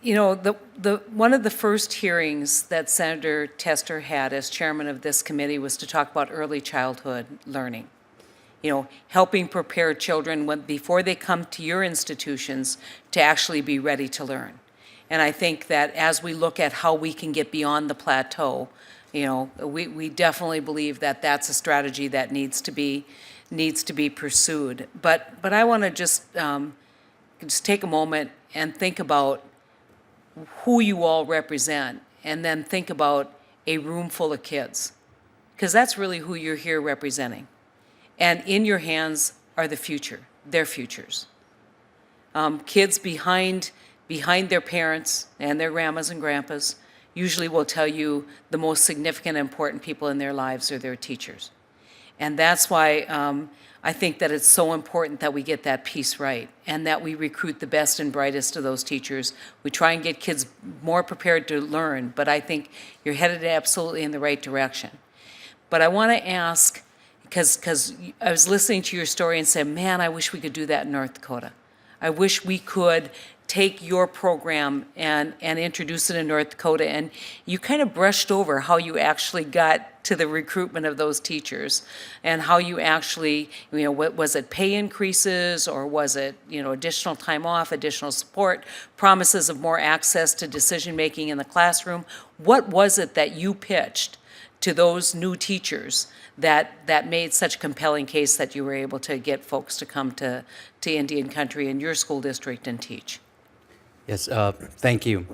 You know, one of the first hearings that Senator Tester had as chairman of this committee was to talk about early childhood learning. You know, helping prepare children before they come to your institutions to actually be ready to learn. And I think that as we look at how we can get beyond the plateau, you know, we definitely believe that that's a strategy that needs to be pursued. But I want to just take a moment and think about who you all represent, and then think about a room full of kids, because that's really who you're here representing. And in your hands are the future, their futures. Kids behind their parents and their grandmas and grandpas usually will tell you the most significant and important people in their lives are their teachers. And that's why I think that it's so important that we get that piece right, and that we recruit the best and brightest of those teachers. We try and get kids more prepared to learn, but I think you're headed absolutely in the right direction. But I want to ask, because I was listening to your story and said, man, I wish we could do that in North Dakota. I wish we could take your program and introduce it in North Dakota. And you kind of brushed over how you actually got to the recruitment of those teachers, and how you actually, you know, what was it, pay increases, or was it, you know, additional time off, additional support, promises of more access to decision making in the classroom? What was it that you pitched to those new teachers that made such a compelling case that you were able to get folks to come to Indian Country in your school district and teach? Yes, thank you.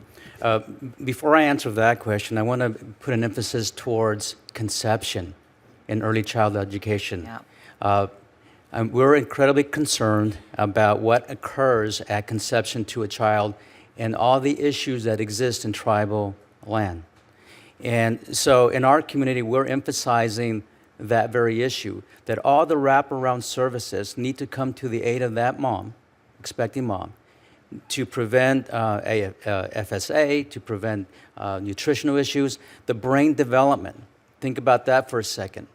Before I answer that question, I want to put an emphasis towards conception in early childhood education. Yeah. We're incredibly concerned about what occurs at conception to a child and all the issues that exist in tribal land. And so in our community, we're emphasizing that very issue, that all the wraparound services need to come to the aid of that mom, expecting mom, to prevent FSA, to prevent nutritional issues, the brain development. Think about that for a second.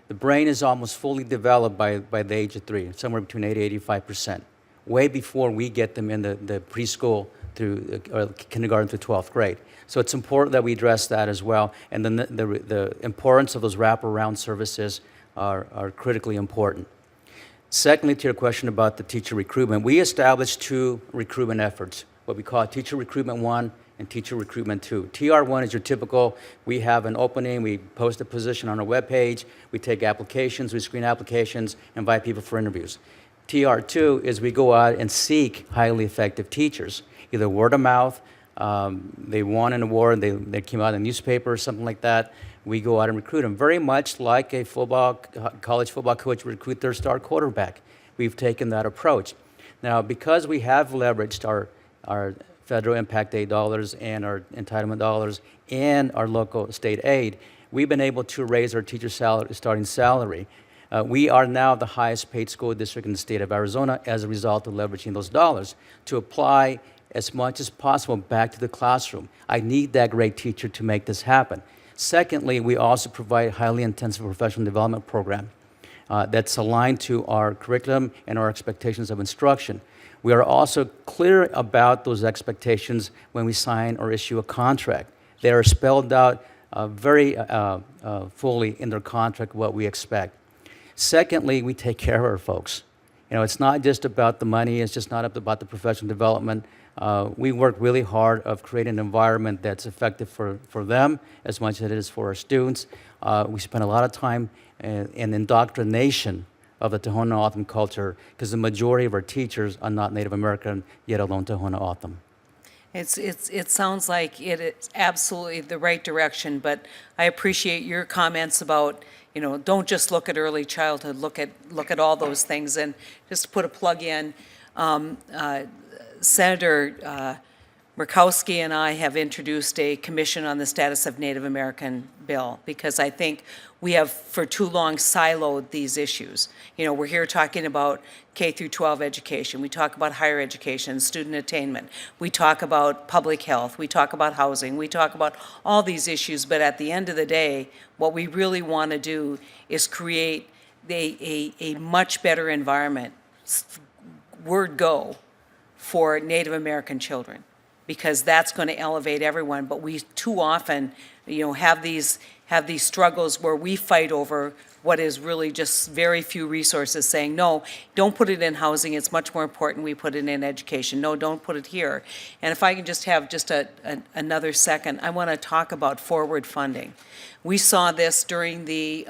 The brain is almost fully developed by the age of 3, somewhere between 80 and 85%, way before we get them in the preschool through kindergarten through 12th grade. So it's important that we address that as well, and then the importance of those wraparound services are critically important. Secondly, to your question about the teacher recruitment, we established 2 recruitment efforts, what we call Teacher Recruitment 1 and Teacher Recruitment 2. TR1 is your typical, we have an opening, we post a position on our webpage, we take applications, we screen applications, invite people for interviews. TR2 is we go out and seek highly effective teachers, either word of mouth, they won an award, they came out in the newspaper or something like that. We go out and recruit them, very much like a college football coach recruit their star quarterback. We've taken that approach. Now, because we have leveraged our federal impact aid dollars and our entitlement dollars and our local state aid, we've been able to raise our teacher starting salary. We are now the highest paid school district in the state of Arizona as a result of leveraging those dollars to apply as much as possible back to the classroom. I need that great teacher to make this happen. Secondly, we also provide a highly intensive professional development program that's aligned to our curriculum and our expectations of instruction. We are also clear about those expectations when we sign or issue a contract. They are spelled out very fully in their contract what we expect. Secondly, we take care of our folks. You know, it's not just about the money, it's just not about the professional development. We work really hard of creating an environment that's effective for them as much as it is for our students. We spend a lot of time in indoctrination of the Tohono O'odham culture because the majority of our teachers are not Native American, yet alone Tohono O'odham. It sounds like it is absolutely the right direction, but I appreciate your comments about, you know, don't just look at early childhood, look at all those things. And just to put a plug in, Senator Murkowski and I have introduced a commission on the status of Native American bill, because I think we have for too long siloed these issues. You know, we're here talking about K through 12 education. We talk about higher education, student attainment. We talk about public health. We talk about housing. We talk about all these issues. But at the end of the day, what we really want to do is create a much better environment, word go, for Native American children. because that's going to elevate everyone. But we too often, have these struggles where we fight over what is really just very few resources, saying, no, don't put it in housing, it's much more important we put it in education. No, don't put it here. And if I can just have another second, I want to talk about forward funding. We saw this during the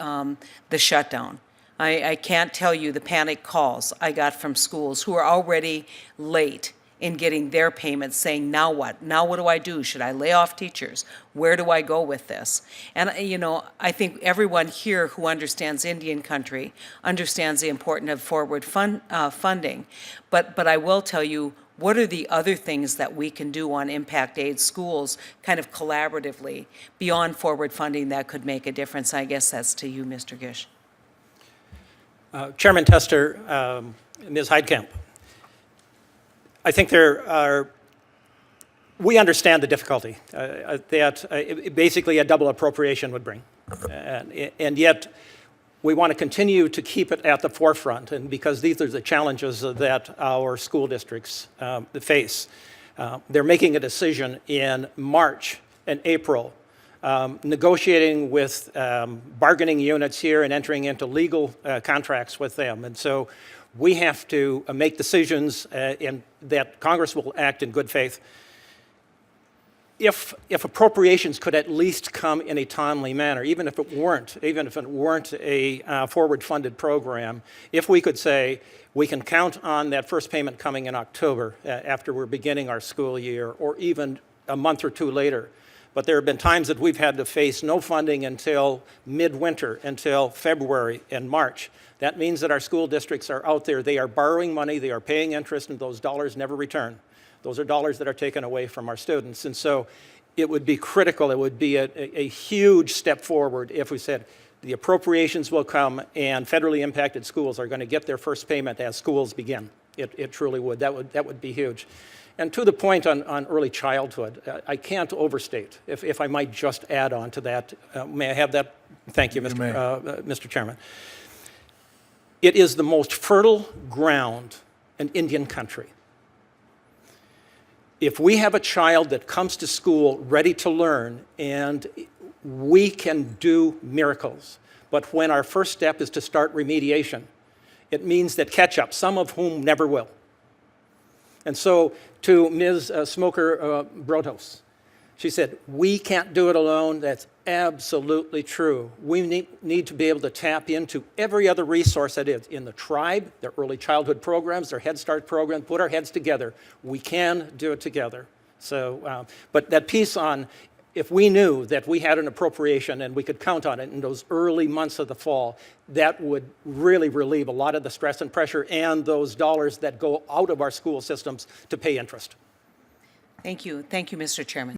shutdown. I can't tell you the panic calls I got from schools who are already late in getting their payments, saying, now what? Now what do I do? Should I lay off teachers? Where do I go with this? And, I think everyone here who understands Indian country understands the importance of forward funding. But I will tell you, what are the other things that we can do on impact aid schools kind of collaboratively beyond forward funding that could make a difference? I guess that's to you, Mr. Gish. Chairman Tester, Ms. Heitkamp, I think we understand the difficulty that basically a double appropriation would bring. And yet, we want to continue to keep it at the forefront, and because these are the challenges that our school districts face. They're making a decision in March and April, negotiating with bargaining units here and entering into legal contracts with them. And so we have to make decisions that Congress will act in good faith. If appropriations could at least come in a timely manner, even if it weren't a forward-funded program, if we could say we can count on that first payment coming in October after we're beginning our school year, or even a month or two later. But there have been times that we've had to face no funding until midwinter, until February and March. That means that our school districts are out there, they are borrowing money, they are paying interest, and those dollars never return. Those are dollars that are taken away from our students. And so it would be critical, it would be a huge step forward if we said the appropriations will come and federally impacted schools are going to get their first payment as schools begin. It truly would. That would be huge. And to the point on early childhood, I can't overstate, if I might just add on to that. May I have that? Thank you, Mr. Chairman. It is the most fertile ground in Indian country. If we have a child that comes to school ready to learn, and we can do miracles, but when our first step is to start remediation, it means that catch-up, some of whom never will. And so to Ms. Smoker Brotos, she said, we can't do it alone. That's absolutely true. We need to be able to tap into every other resource that is in the tribe, their early childhood programs, their Head Start program, put our heads together. We can do it together. So, but that piece on, if we knew that we had an appropriation and we could count on it in those early months of the fall, that would really relieve a lot of the stress and pressure and those dollars that go out of our school systems to pay interest. Thank you. Thank you, Mr. Chairman.